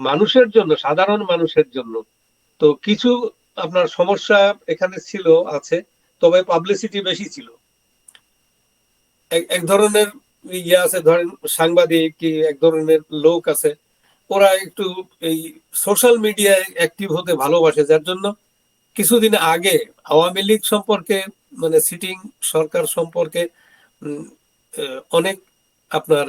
মানুষের জন্য, সাধারণ মানুষের জন্য। তো কিছু আপনার সমস্যা এখানে ছিল, আছে, তবে পাবলিসিটি বেশি ছিল। এক ধরনের ইয়ে আছে, ধরেন সাংবাদিক কি এক ধরনের লোক আছে, ওরা একটু এই সোশ্যাল মিডিয়ায় অ্যাক্টিভ হতে ভালোবাসে, যার জন্য কিছুদিন আগে আওয়ামী লীগ সম্পর্কে, মানে সিটিং সরকার সম্পর্কে উম, অনেক আপনার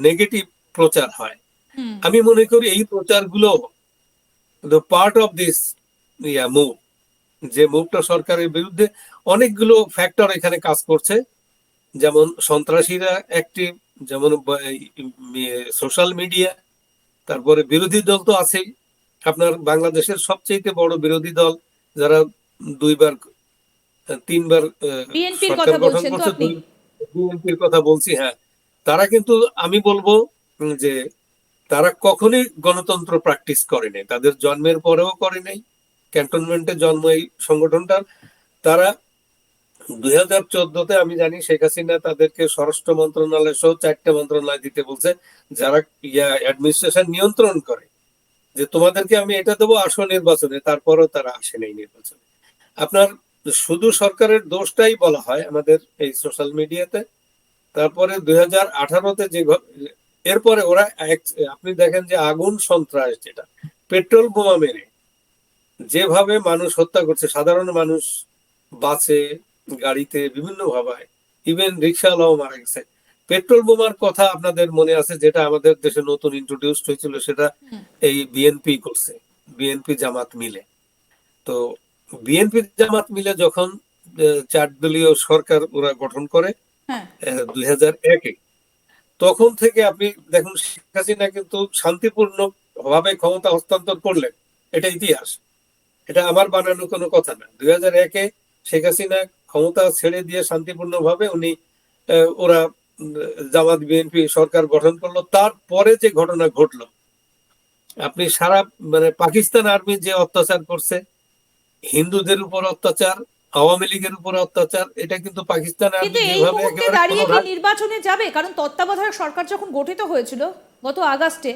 নেগেটিভ প্রচার হয়। হুম। আমি মনে করি এই প্রচারগুলো পার্ট অফ দিস মুভ, যে মুভটা সরকারের বিরুদ্ধে অনেকগুলো ফ্যাক্টর এখানে কাজ করছে। যেমন সন্ত্রাসীরা অ্যাক্টিভ, যেমন সোশ্যাল মিডিয়া, তারপরে বিরোধী দল তো আছেই। আপনার বাংলাদেশের সবচেয়ে বড় বিরোধী দল, যারা দুইবার তিনবার বিএনপির সরকার কথা গঠন বলছেন তো করছে, আপনি? বিএনপির কথা বলছি, হ্যাঁ। তারা কিন্তু, আমি বলবো যে তারা কখনোই গণতন্ত্র প্র্যাকটিস করে নাই, তাদের জন্মের পরেও করে নাই। ক্যান্টনমেন্টে জন্ম এই সংগঠনটার। তারা 2014-তে আমি জানি শেখ হাসিনা তাদেরকে স্বরাষ্ট্র মন্ত্রণালয় সহ 4টে মন্ত্রণালয় দিতে বলছে, যারা অ্যাডমিনিস্ট্রেশন নিয়ন্ত্রণ করে, যে তোমাদেরকে আমি এটা দেবো আসো নির্বাচনে। তারপরও তারা আসে নাই নির্বাচনে। আপনার শুধু সরকারের দোষটাই বলা হয় আমাদের এই সোশ্যাল মিডিয়াতে। তারপরে 2018-তে এরপরে ওরা আপনি দেখেন যে আগুন সন্ত্রাস, যেটা পেট্রোল বোমা মেরে যেভাবে মানুষ হত্যা করছে, সাধারণ মানুষ, বাসে, গাড়িতে, বিভিন্ন ভাবে, ইভেন রিক্সাওয়ালাও মারা গেছে। পেট্রোল বোমার কথা আপনাদের মনে আছে, যেটা আমাদের দেশে নতুন ইন্ট্রোডিউসড হয়েছিল, সেটা হুম। এই বিএনপি করছে, বিএনপি জামাত মিলে। তো বিএনপি জামাত মিলে যখন 4 দলীয় সরকার ওরা গঠন করে হ্যাঁ। 2001-এ, তখন থেকে আপনি দেখুন শেখ হাসিনা কিন্তু শান্তিপূর্ণ ভাবে ক্ষমতা হস্তান্তর করলেন। এটা ইতিহাস, এটা আমার বানানো কোনো কথা না। 2001-এ শেখ হাসিনা ক্ষমতা ছেড়ে দিয়ে শান্তিপূর্ণ ভাবে উনি ওরা জামাত বিএনপি সরকার গঠন করলো। তারপরে যে ঘটনা ঘটলো, আপনি সারা, মানে পাকিস্তান আর্মি যে অত্যাচার করছে, হিন্দুদের উপর অত্যাচার, আওয়ামী লীগের উপর অত্যাচার, এটা কিন্তু পাকিস্তান কিন্তু আর্মি এই যেভাবে মুহূর্তে একেবারে কোনো দাঁড়িয়ে কি নির্বাচনে যাবে? কারণ তত্ত্বাবধায়ক সরকার যখন গঠিত হয়েছিল গত আগস্টে,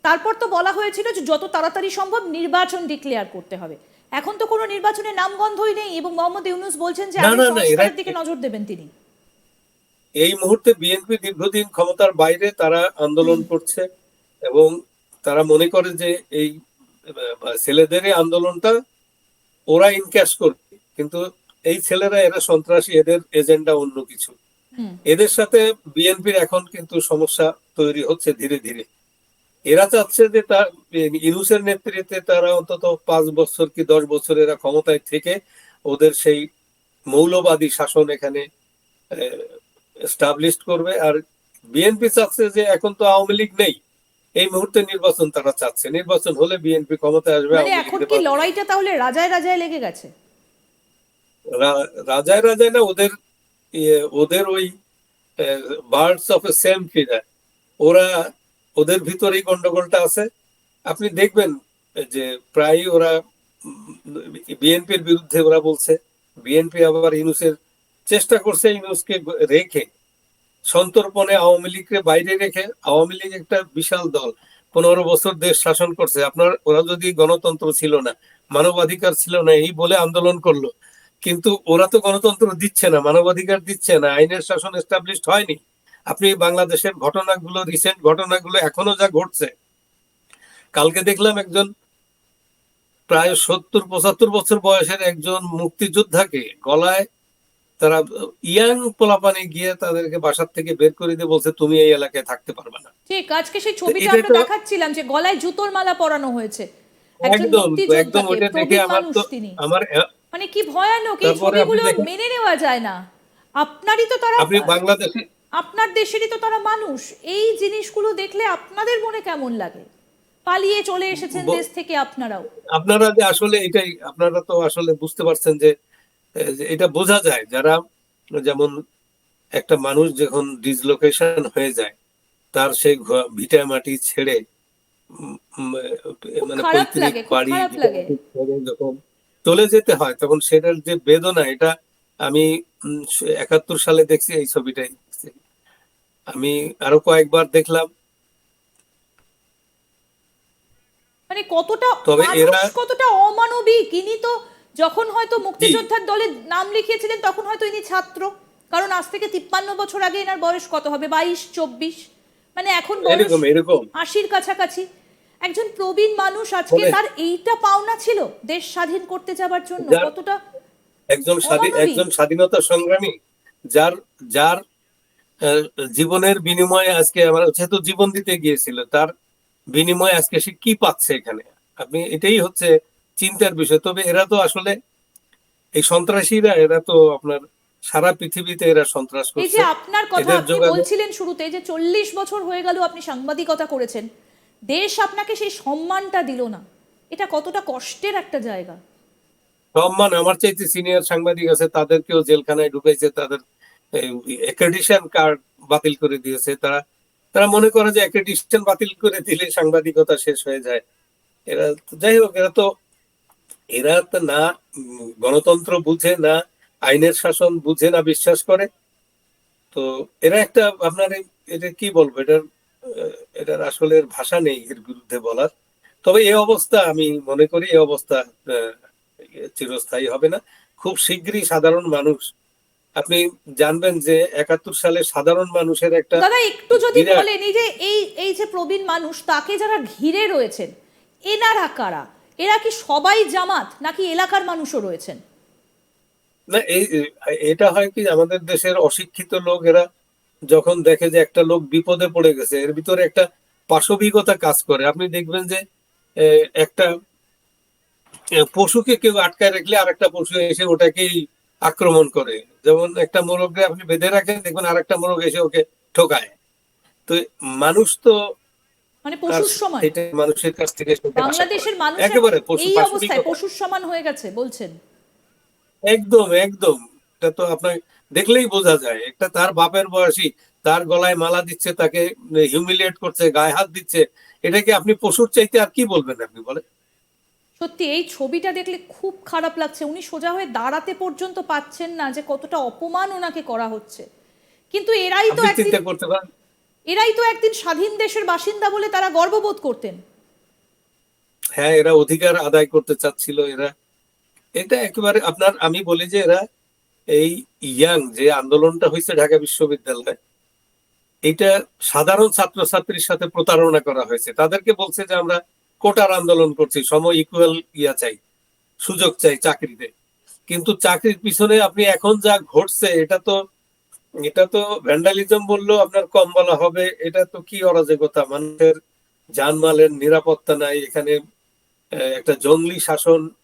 তারপর তো বলা হয়েছিল যে যত তাড়াতাড়ি সম্ভব নির্বাচন ডিক্লেয়ার করতে হবে। এখন তো কোনো নির্বাচনের নামগন্ধই নেই এবং মোহাম্মদ ইউনূস বলছেন যে না আগে না না, এরা সংস্কারের দিকে নজর দেবেন তিনি। এই মুহূর্তে বিএনপি দীর্ঘদিন ক্ষমতার বাইরে, তারা আন্দোলন করছে এবং তারা মনে করে যে এই ছেলেদের এই আন্দোলনটা ওরা ইনক্যাশ করবে, কিন্তু এই ছেলেরা, এরা সন্ত্রাসী, এদের এজেন্ডা অন্য কিছু। হুম। এদের সাথে বিএনপির এখন কিন্তু সমস্যা তৈরি হচ্ছে ধীরে ধীরে। এরা চাচ্ছে যে তার ইউনূসের নেতৃত্বে তারা অন্তত 5 বছর কি 10 বছর এরা ক্ষমতায় থেকে ওদের সেই মৌলবাদী শাসন এখানে এস্টাবলিশ করবে। আর বিএনপি চাচ্ছে যে এখন তো আওয়ামী লীগ নেই, এই মুহূর্তে নির্বাচন তারা চাচ্ছে, নির্বাচন হলে বিএনপি ক্ষমতায় আসবে, মানে আওয়ামী এখন লীগকে কি বাদ দিয়ে। লড়াইটা তাহলে রাজায় রাজায় লেগে গেছে? রাজায় রাজায় না, ওদের ওদের ওই birds of A same feeder, ওরা, ওদের ভিতরেই গন্ডগোলটা আছে। আপনি দেখবেন যে প্রায় ওরা বিএনপির বিরুদ্ধে ওরা বলছে, বিএনপি আবার ইউনূসের চেষ্টা করছে ইউনূসকে রেখে, সন্তর্পণে আওয়ামী লীগকে বাইরে রেখে। আওয়ামী লীগ একটা বিশাল দল, 15 বছর দেশ শাসন করছে। আপনার ওরা যদি গণতন্ত্র ছিল না, মানবাধিকার ছিল না এই বলে আন্দোলন করলো, কিন্তু ওরা তো গণতন্ত্র দিচ্ছে না, মানবাধিকার দিচ্ছে না, আইনের শাসন এস্টাবলিশড হয়নি। আপনি বাংলাদেশের ঘটনাগুলো, রিসেন্ট ঘটনাগুলো এখনো যা ঘটছে, কালকে দেখলাম একজন প্রায় 70-75 বছর বয়সের একজন মুক্তিযোদ্ধাকে গলায়, তারা ইয়াং পোলাপানে গিয়ে তাদেরকে বাসার থেকে বের করে দিয়ে বলছে তুমি এই এলাকায় থাকতে পারবে না। ঠিক, আজকে সেই তো ছবিটা এটা আমরা তো দেখাচ্ছিলাম যে গলায় জুতোর মালা পরানো হয়েছে একজন একদম, একদম মুক্তিযোদ্ধাকে, ওইটা দেখে প্রবীণ আমার মানুষ তো, তিনি। আমার মানে কি ভয়ানক! এই তারপরে আপনি ছবিগুলো দেখেন, মেনে নেওয়া যায় না। আপনারই তো তারা, আপনি বাংলাদেশে, আপনার দেশেরই তো তারা মানুষ। এই জিনিসগুলো দেখলে আপনাদের মনে কেমন লাগে? পালিয়ে চলে এসেছেন দেশ থেকে আপনারাও। আপনারা যে আসলে এটাই, আপনারা তো আসলে বুঝতে পারছেন যে যে এটা বোঝা যায়, যারা, যেমন একটা মানুষ যখন ডিসলোকেশন হয়ে যায়, তার সেই ভিটা মাটি ছেড়ে, উম, উম, খুব মানে খারাপ পৈতৃক লাগে, খুব বাড়ি খারাপ ভিটা লাগে। মাটি ছেড়ে যখন চলে যেতে হয়, তখন সেটার যে বেদনা, এটা আমি 71 সালে দেখছি এই ছবিটাই দেখছি। আমি আরো কয়েকবার দেখলাম। মানে কতটা তবে মানুষ, এরা কতটা অমানবিক। ইনি তো যখন হয়তো মুক্তিযোদ্ধার দলে নাম লিখিয়েছিলেন তখন হয়তো ইনি ছাত্র, কারণ আজ থেকে 53 বছর আগে এনার বয়স কত হবে, 22-24, মানে এখন বয়স এরকম এরকম 80-র কাছাকাছি। একজন প্রবীণ মানুষ, আজকে মানে তার এইটা পাওনা ছিল দেশ স্বাধীন করতে যাবার জন্য, যার কতটা অমানবিক। একজন স্বাধীনতা সংগ্রামী, যার যার আহ, জীবনের বিনিময়ে আজকে আমরা যেহেতু জীবন দিতে গিয়েছিল, তার বিনিময়ে আজকে সে কি পাচ্ছে এখানে, আপনি এটাই হচ্ছে চিন্তার বিষয়। তবে এরা তো আসলে এই সন্ত্রাসীরা, এরা তো আপনার সারা পৃথিবীতে এরা সন্ত্রাস এই যে করছে। আপনার কথা এদের আপনি যোগাযোগ বলছিলেন শুরুতে যে 40 বছর হয়ে গেল আপনি সাংবাদিকতা করেছেন, দেশ আপনাকে সেই সম্মানটা দিল না, এটা কতটা কষ্টের একটা জায়গা। সম্মান, আমার চাইতে সিনিয়র সাংবাদিক আছে, তাদেরকেও জেলখানায় ঢুকাইছে, তাদের অ্যাক্রেডিটেশন কার্ড বাতিল করে দিয়েছে। তারা তারা মনে করে যে অ্যাক্রেডিটেশন বাতিল করে দিলে সাংবাদিকতা শেষ হয়ে যায়। এরা যাই হোক, এরা তো না গণতন্ত্র বুঝে, না আইনের শাসন বুঝে, না বিশ্বাস করে। তো এরা একটা আপনার এটা কি বলবো, এটার আসলে ভাষা নেই এর বিরুদ্ধে বলার। তবে এই অবস্থা, আমি মনে করি এই অবস্থা আহ, চিরস্থায়ী হবে না। খুব শীঘ্রই সাধারণ মানুষ, আপনি জানবেন যে 71 সালে সাধারণ মানুষের একটা দাদা একটু যদি বিরাট, বলেন, এই যে এই যে প্রবীণ মানুষ তাকে যারা ঘিরে রয়েছেন, এনারা কারা? এরা কি সবাই জামাত নাকি এলাকার মানুষও রয়েছেন? না এটা হয় কি, আমাদের দেশের অশিক্ষিত লোক, এরা যখন দেখে যে একটা লোক বিপদে পড়ে গেছে, এর ভিতরে একটা পাশবিকতা কাজ করে। আপনি দেখবেন যে একটা পশুকে কেউ আটকায় রাখলে আরেকটা পশু এসে ওটাকেই আক্রমণ করে। যেমন একটা মোরগকে আপনি বেঁধে রাখেন, দেখবেন আরেকটা মোরগ এসে ওকে ঠোকায়। তো মানুষ তো মানে আর পশুর সমান এটা মানুষের কাছ থেকে সেটা আশা করে বাংলাদেশের না। মানুষের একেবারে পশু এই অবস্থায় পাশবিকতা, পশুর সমান হয়ে গেছে বলছেন? একদম একদম। এটা তো আপনার দেখলেই বোঝা যায়, একটা তার বাপের বয়সী তার গলায় মালা দিচ্ছে, তাকে হিউমিলিয়েট করছে, গায়ে হাত দিচ্ছে। এটাকে আপনি পশুর চাইতে আর কি বলবেন আপনি বলেন? সত্যি এই ছবিটা দেখলে খুব খারাপ লাগছে। উনি সোজা হয়ে দাঁড়াতে পর্যন্ত পাচ্ছেন না, যে কতটা অপমান ওনাকে করা হচ্ছে। কিন্তু আপনি চিন্তা করতে পারেন। এরাই তো একদিন স্বাধীন দেশের বাসিন্দা বলে তারা গর্ববোধ করতেন। হ্যাঁ, এরা অধিকার আদায় করতে চাচ্ছিল। এরা এটা একেবারে আপনার, আমি বলি যে এরা এই যে আন্দোলনটা হয়েছে ঢাকা বিশ্ববিদ্যালয়ে, এটা সাধারণ ছাত্রছাত্রীর সাথে প্রতারণা করা হয়েছে। তাদেরকে বলছে যে আমরা কোটার আন্দোলন করছি, সম ইকুয়াল চাই, সুযোগ চাই চাকরিতে। কিন্তু চাকরির পিছনে আপনি এখন যা ঘটছে, এটা তো ভ্যান্ডালিজম বললেও আপনার কম বলা হবে। এটা তো কি অরাজকতা, মানুষের জানমালের নিরাপত্তা নাই এখানে, একটা জঙ্গলি শাসন